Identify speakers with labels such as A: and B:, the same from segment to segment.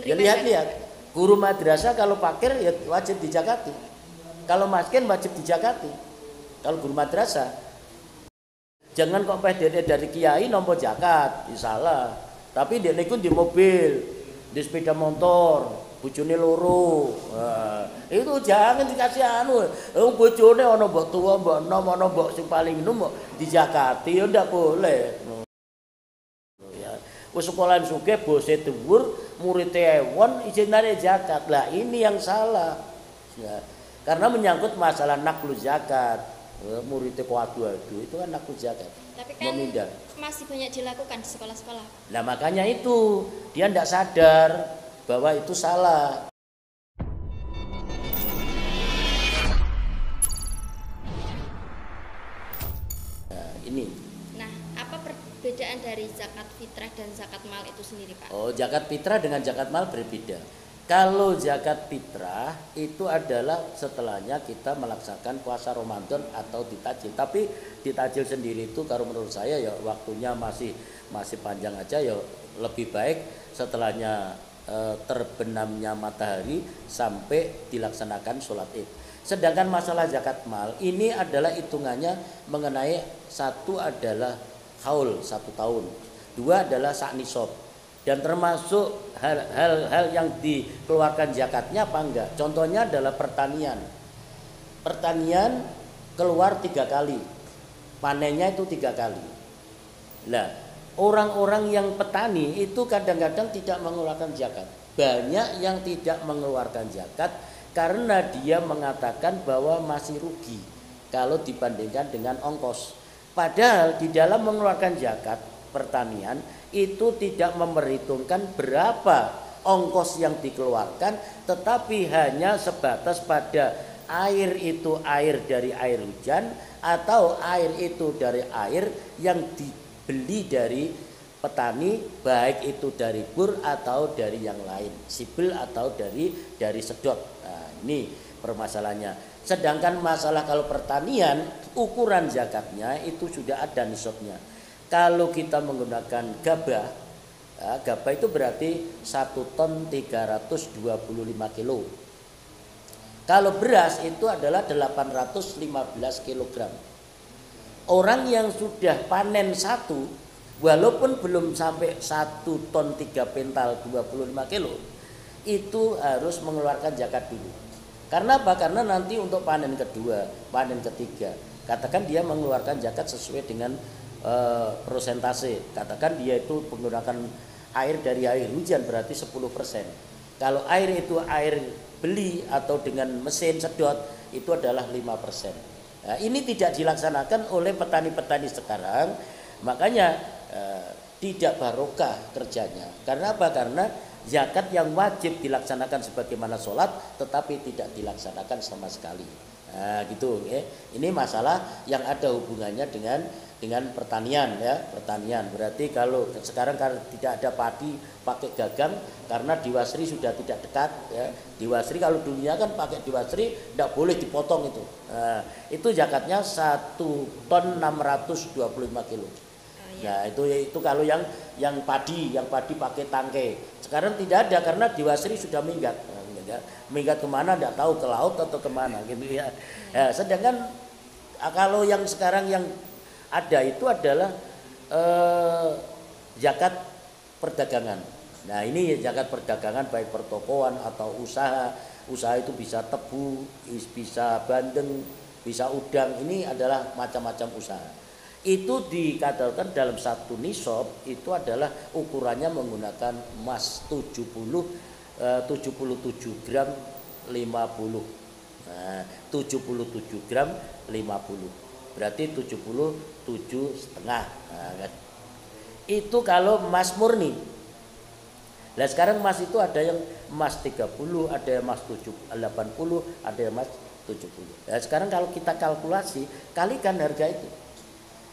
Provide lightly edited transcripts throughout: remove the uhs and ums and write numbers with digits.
A: Ya lihat-lihat. Guru madrasah kalau fakir ya wajib dijakati. Kalau miskin wajib dijakati. Kalau guru madrasah, jangan kok PDD dari kiai nompo zakat, ya salah. Tapi dia niku di mobil, di sepeda motor, bojone loro. Nah, itu jangan dikasih anu. Bojone ana mbok tuwa, mbok enom, ana mbok sing paling enom mbok dijakati ya ndak boleh. Ya. Wis sekolahan sugih bose dhuwur, muridé ewon izinane zakat. Lah ini yang salah. Ya. Karena menyangkut masalah naklu zakat. Muridnya kok adu-adu itu kan naklu zakat.
B: Tapi kan
A: memindah.
B: Masih banyak dilakukan di sekolah-sekolah.
A: Nah makanya itu dia tidak sadar bahwa itu salah. Nah, ini.
B: Nah, apa perbedaan dari zakat fitrah dan zakat mal itu sendiri, Pak?
A: Oh, zakat fitrah dengan zakat mal berbeda. Kalau zakat fitrah itu adalah setelahnya kita melaksanakan puasa Ramadan atau ditajil. Tapi ditajil sendiri itu kalau menurut saya ya waktunya masih panjang aja, ya lebih baik setelahnya terbenamnya matahari sampai dilaksanakan sholat Id. Sedangkan masalah zakat mal ini adalah hitungannya mengenai satu adalah haul 1 tahun, dua adalah sak nisab. Dan termasuk hal-hal yang dikeluarkan zakatnya apa enggak. Contohnya adalah pertanian. Pertanian keluar 3 kali, panennya itu 3 kali. Nah, orang-orang yang petani itu kadang-kadang tidak mengeluarkan zakat. Banyak yang tidak mengeluarkan zakat karena dia mengatakan bahwa masih rugi kalau dibandingkan dengan ongkos. Padahal di dalam mengeluarkan zakat pertanian itu tidak memperhitungkan berapa ongkos yang dikeluarkan, tetapi hanya sebatas pada air itu air dari air hujan atau air itu dari air yang dibeli dari petani, baik itu dari bur atau dari yang lain, sibel atau dari sedot. Nah, ini permasalahannya. Sedangkan masalah kalau pertanian, ukuran zakatnya itu sudah ada nisabnya. Kalau kita menggunakan gabah, ya, gabah itu berarti 1 ton 325 kilo. Kalau beras itu adalah 815 kg. Orang yang sudah panen 1, walaupun belum sampai 1 ton 3 pental 25 kilo, itu harus mengeluarkan zakat dulu. Karena apa? Karena nanti untuk panen kedua, panen ketiga, katakan dia mengeluarkan zakat sesuai dengan prosentase. Katakan dia itu menggunakan air dari air hujan berarti 10%. Kalau air itu air beli atau dengan mesin sedot itu adalah 5%. Nah, ini tidak dilaksanakan oleh petani-petani sekarang, makanya tidak barokah kerjanya. Karena apa? Karena zakat yang wajib dilaksanakan sebagaimana sholat tetapi tidak dilaksanakan sama sekali. Nah, gitu ya. Ini masalah yang ada hubungannya dengan pertanian ya, pertanian. Berarti kalau sekarang kalau tidak ada padi pakai gagang karena diwasri sudah tidak dekat ya. Diwasri kalau dulunya kan pakai diwasri tidak boleh dipotong itu. Nah, itu zakatnya 1 ton 625 kilo. Nah, itu kalau yang padi pakai tangkai. Sekarang tidak ada karena diwasri sudah minggat. Minggat kemana tidak tahu, ke laut atau kemana gitu ya. Ya, sedangkan kalau yang sekarang yang ada itu adalah zakat perdagangan. Nah, ini zakat perdagangan baik pertokoan atau usaha. Usaha itu bisa tebu, bisa bandeng, bisa udang. Ini adalah macam-macam usaha. Itu dikatakan dalam 1 nisab itu adalah ukurannya menggunakan emas 77 gram 50. Nah, 77 gram 50. Berarti 77,5. Nah, kan. Itu kalau emas murni. Nah, sekarang emas itu ada yang emas 30, ada yang emas 80, ada yang emas 70. Nah, sekarang kalau kita kalkulasi, kalikan harga itu.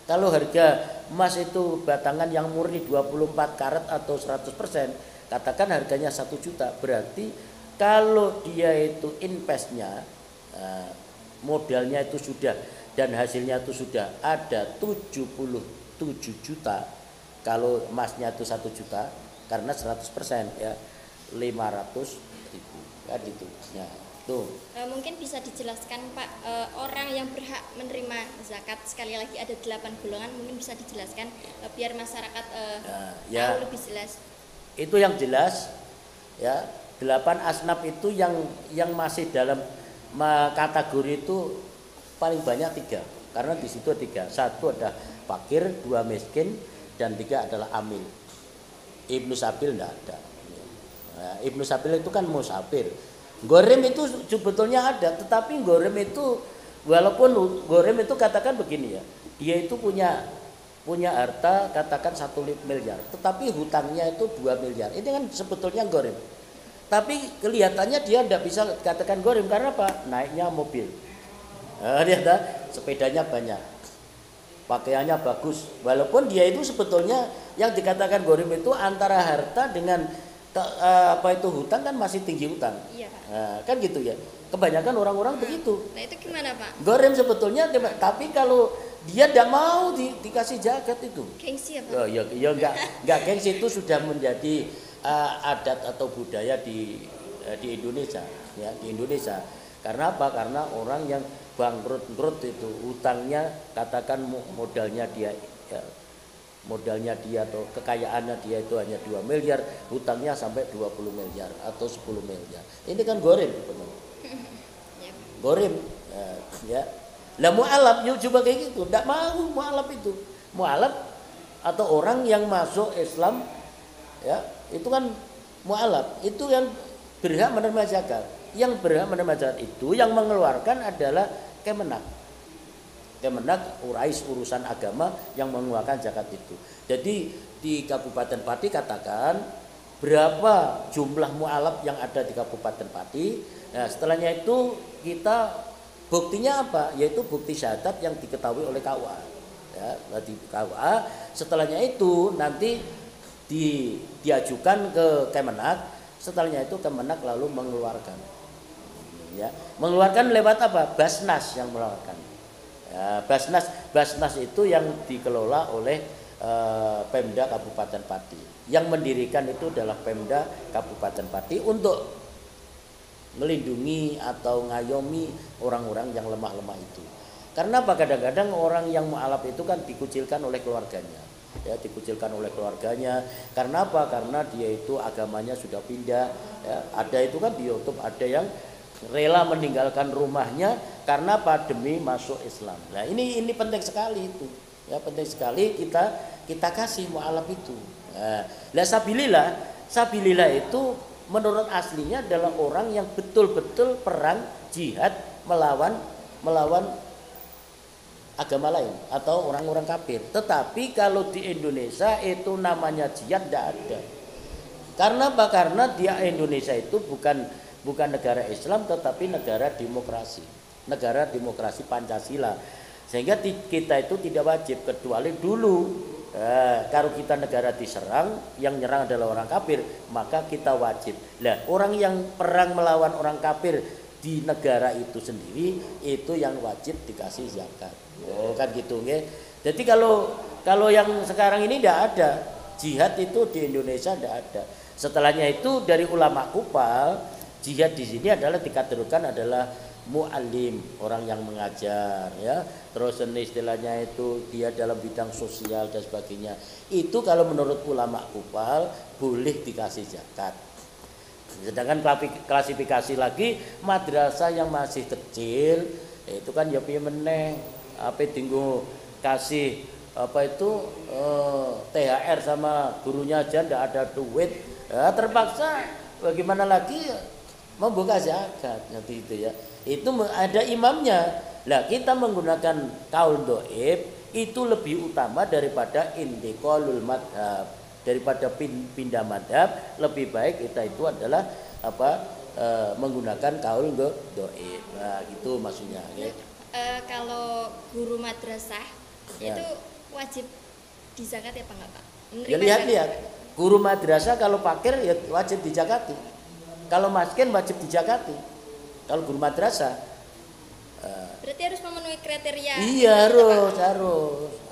A: Kalau harga emas itu batangan yang murni 24 karat atau 100%, katakan harganya 1 juta, berarti kalau dia itu investnya, modalnya itu sudah dan hasilnya itu sudah ada 77 juta. Kalau emasnya itu 1 juta karena 100% ya. 500.000 kan itu. Nah, tuh.
B: Mungkin bisa dijelaskan Pak, orang yang berhak menerima zakat, sekali lagi ada 8 golongan, mungkin bisa dijelaskan biar masyarakat
A: ya,
B: tahu lebih jelas.
A: Itu yang jelas ya, 8 asnaf itu yang masih dalam kategori itu paling banyak 3, karena di situ 3. 1 ada fakir, 2 miskin, dan 3 adalah amil. Ibnu Sabil tidak ada. Nah, Ibnu Sabil itu kan musafir. Gorem itu sebetulnya ada, tetapi gorem itu walaupun gorem itu katakan begini ya, dia itu punya harta katakan 1 miliar, tetapi hutangnya itu 2 miliar. Ini kan sebetulnya gorem. Tapi kelihatannya dia tidak bisa katakan gorem karena apa? Naiknya mobil. Lihat sepedanya banyak. Pakaiannya bagus. Walaupun dia itu sebetulnya yang dikatakan gorem itu antara harta dengan hutang kan masih tinggi hutang.
B: Iya, Pak.
A: Nah, kan gitu ya. Kebanyakan orang-orang begitu.
B: Nah, itu gimana, Pak?
A: Gorem sebetulnya, tapi kalau dia tidak mau dikasih zakat itu.
B: Gengsi ya, Pak?
A: Ya enggak gengsi, itu sudah menjadi adat atau budaya di Indonesia, ya, di Indonesia. Karena apa? Karena orang yang bangkrut itu hutangnya katakan modalnya dia atau kekayaannya dia itu hanya 2 miliar, hutangnya sampai 20 miliar atau 10 miliar. Ini kan gorem benar. Gorem ya. Lah mu'alaf coba kayak gitu, enggak mau mu'alaf itu. Mu'alaf atau orang yang masuk Islam ya, itu kan mu'alaf, itu yang berhak menerima zakat. Yang berhak menerima zakat itu yang mengeluarkan adalah Kemenak. Kemenak urais urusan agama yang mengeluarkan zakat itu. Jadi di Kabupaten Pati katakan berapa jumlah mu'alaf yang ada di Kabupaten Pati. Nah, setelahnya itu kita buktinya apa? Yaitu bukti syahadat yang diketahui oleh KUA. Ya, di KUA. Setelahnya itu nanti diajukan ke Kemenak. Setelahnya itu Kemenak lalu mengeluarkan. Ya, mengeluarkan lewat apa? Basnas yang mengeluarkan. Ya, Basnas itu yang dikelola oleh Pemda Kabupaten Pati. Yang mendirikan itu adalah Pemda Kabupaten Pati untuk melindungi atau ngayomi orang-orang yang lemah-lemah itu. Karena apa? Kadang-kadang orang yang mu'alaf itu kan dikucilkan oleh keluarganya. Ya, dikucilkan oleh keluarganya. Karena apa? Karena dia itu agamanya sudah pindah. Ya, ada itu kan di YouTube ada yang rela meninggalkan rumahnya karena demi masuk Islam. Nah, ini penting sekali itu. Ya, penting sekali kita kasih mu'alaf itu. Nah, sabilillah itu menurut aslinya adalah orang yang betul-betul perang jihad melawan agama lain atau orang-orang kafir. Tetapi kalau di Indonesia itu namanya jihad tidak ada. Karena apa? Karena dia Indonesia itu bukan negara Islam tetapi negara demokrasi. Negara demokrasi Pancasila. Sehingga kita itu tidak wajib, kecuali dulu kalau kita negara diserang, yang nyerang adalah orang kafir, maka kita wajib. Nah, orang yang perang melawan orang kafir di negara itu sendiri itu yang wajib dikasih zakat. Oh, kan gitu nggih. Jadi kalau yang sekarang ini tidak ada, jihad itu di Indonesia tidak ada. Setelahnya itu dari ulama Kupal, jihad di sini adalah dikategorikan adalah mu'allim, orang yang mengajar ya. Terus istilahnya itu dia dalam bidang sosial dan sebagainya. Itu kalau menurut ulama Kupal boleh dikasih zakat. Sedangkan klasifikasi lagi madrasah yang masih kecil itu kan ya piye meneh apa tinggu kasih THR sama gurunya aja ndak ada duit. Ya, terpaksa bagaimana lagi membuka zakat nanti itu ya. Itu ada imamnya. Lah kita menggunakan kaul dhaif itu lebih utama daripada intiqalul madhab, daripada pindah madhab. Lebih baik kita itu adalah menggunakan kaul dhaif. Nah, gitu maksudnya. Ya.
B: Kalau guru madrasah
A: ya,
B: itu wajib dizakat ya Pak enggak, Pak?
A: Ya lihat. Guru madrasah kalau fakir ya wajib dizakati. Kalau miskin wajib dizakati. Kalau guru madrasah
B: berarti harus memenuhi kriteria.
A: Iya,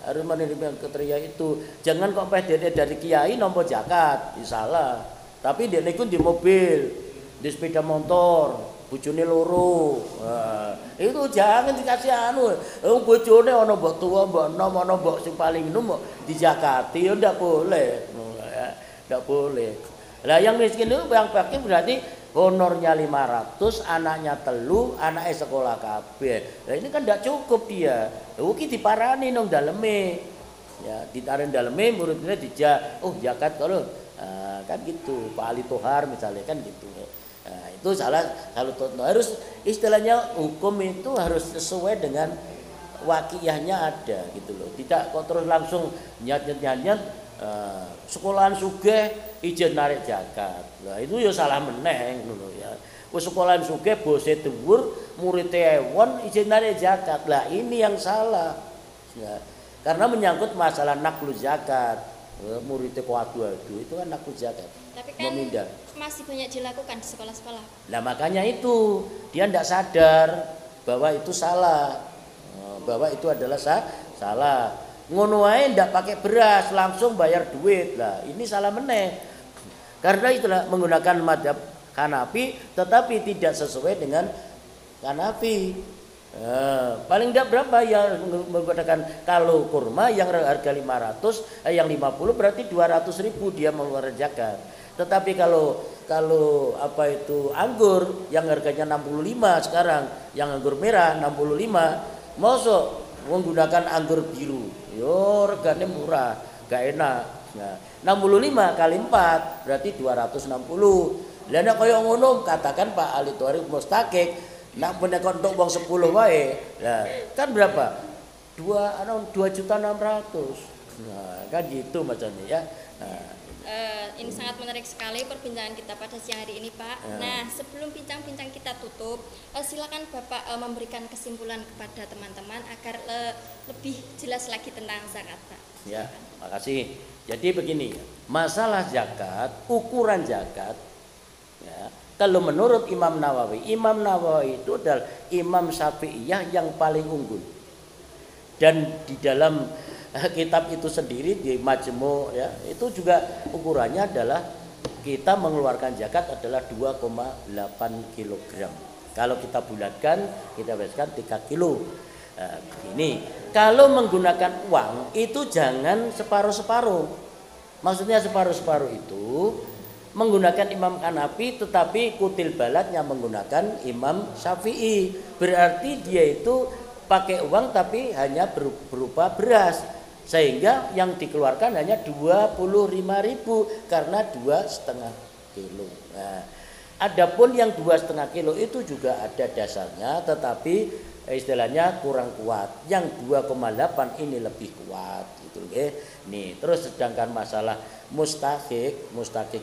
A: harus memenuhi kriteria itu. Jangan kok PDT dari kiai nompo zakat, salah. Tapi dia niku di mobil, di sepeda motor, bojone loro. Itu jangan dikasih anu. Bojone ana mbok tuwa, mbok enom, ana mbok sing paling enom mbok dijakati ya ndak boleh. Ndak boleh. Lah yang miskin itu yang fakir berarti honornya 500, anaknya telu, anaknya sekolah kabeh. Lah ini kan ndak cukup dia. Iki diparani nang daleme. Ya, ditarik daleme muridnya zakat kalau kan gitu. Pak Ali Tohar misalnya kan gitu. Nah, itu salah kalau harus istilahnya hukum itu harus sesuai dengan wakiyahnya ada gitu loh. Tidak kok terus langsung nyat sekolahan sugih izin narik zakat. Lah itu ya salah meneh ngono ya. Wis sekolahan sugih bose dhuwur, muridé ewon izin narik zakat. Lah ini yang salah. Ya. Karena menyangkut masalah naklu zakat. Muridnya kok adu-adu itu kan naklu zakat.
B: Tapi kan
A: memindah.
B: Masih banyak dilakukan di sekolah-sekolah.
A: Nah makanya itu dia tidak sadar bahwa itu salah, bahwa itu adalah salah. Ngono ae ndak pakai beras langsung bayar duit. Lah ini salah meneh. Karena itulah menggunakan madhab Hanafi tetapi tidak sesuai dengan Hanafi. Paling tidak berapa ya menggunakan kalau kurma yang harga 500 yang 50 berarti 200.000 dia mengeluarkan zakat. Tetapi kalau apa itu anggur yang harganya 65 sekarang, yang anggur merah 65, mosok menggunakan anggur biru. Yo regane murah, gak enak. Nah, 65 kali 4 berarti 260. Lah nek kaya ngono katakan Pak Ali Tohari mustakik, nek punya kontok wong 10 wae. Lah, kan berapa? 2.600.000. Nah, kan gitu macamnya ya. Nah,
B: ini sangat menarik sekali perbincangan kita pada siang hari ini, Pak. Ya. Nah, sebelum bincang-bincang kita tutup, silakan Bapak memberikan kesimpulan kepada teman-teman agar lebih jelas lagi tentang zakat, Pak.
A: Ya, makasih. Jadi begini, masalah zakat, ukuran zakat, ya, kalau menurut Imam Nawawi itu adalah Imam Syafi'iyah yang paling unggul. Dan di dalam kitab itu sendiri di Majmu' ya, itu juga ukurannya adalah kita mengeluarkan zakat adalah 2,8 kg. Kalau kita bulatkan, kita biasakan 3 kilo. Begini, kalau menggunakan uang itu jangan separuh-separuh. Maksudnya separuh-separuh itu menggunakan Imam Hanafi tetapi kutil balatnya menggunakan Imam Syafi'i. Berarti dia itu pakai uang tapi hanya berupa beras. Sehingga yang dikeluarkan hanya 25.000 karena 2,5 kilo. Nah, adapun yang 2,5 kilo itu juga ada dasarnya tetapi istilahnya kurang kuat. Yang 2,8 ini lebih kuat gitu nggih. Nih, terus sedangkan masalah mustahik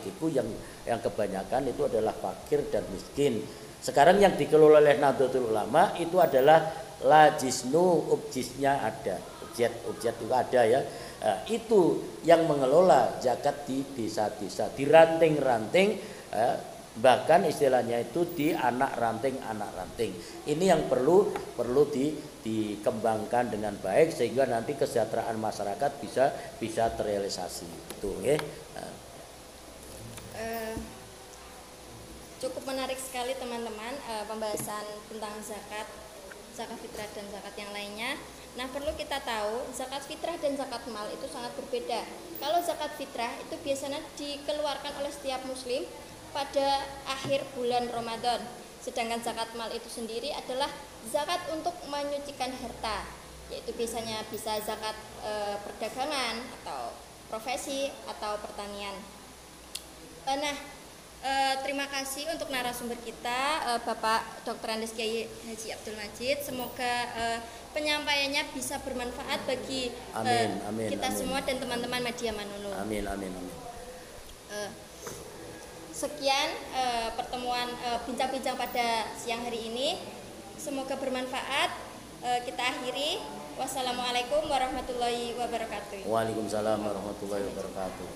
A: itu yang kebanyakan itu adalah fakir dan miskin. Sekarang yang dikelola oleh Nahdlatul Ulama itu adalah lajisnu ubjisnya ada. Objek juga ada ya. Itu yang mengelola zakat di desa-desa, di ranting-ranting, bahkan istilahnya itu di anak ranting. Ini yang perlu dikembangkan dengan baik sehingga nanti kesejahteraan masyarakat bisa terrealisasi. Itu nggih.
B: Cukup menarik sekali teman-teman pembahasan tentang zakat fitrah dan zakat yang lainnya. Nah, perlu kita tahu zakat fitrah dan zakat mal itu sangat berbeda. Kalau zakat fitrah itu biasanya dikeluarkan oleh setiap muslim pada akhir bulan Ramadan. Sedangkan zakat mal itu sendiri adalah zakat untuk menyucikan harta, yaitu biasanya bisa zakat perdagangan atau profesi atau pertanian. Terima kasih untuk narasumber kita Bapak Dr. Andes Kiai Haji Abdul Majid. Semoga penyampaiannya bisa bermanfaat bagi kita semua dan teman-teman Media Manunu.
A: Amin.
B: Sekian pertemuan bincang-bincang pada siang hari ini. Semoga bermanfaat. Kita akhiri. Wassalamualaikum warahmatullahi wabarakatuh.
A: Waalaikumsalam warahmatullahi wabarakatuh.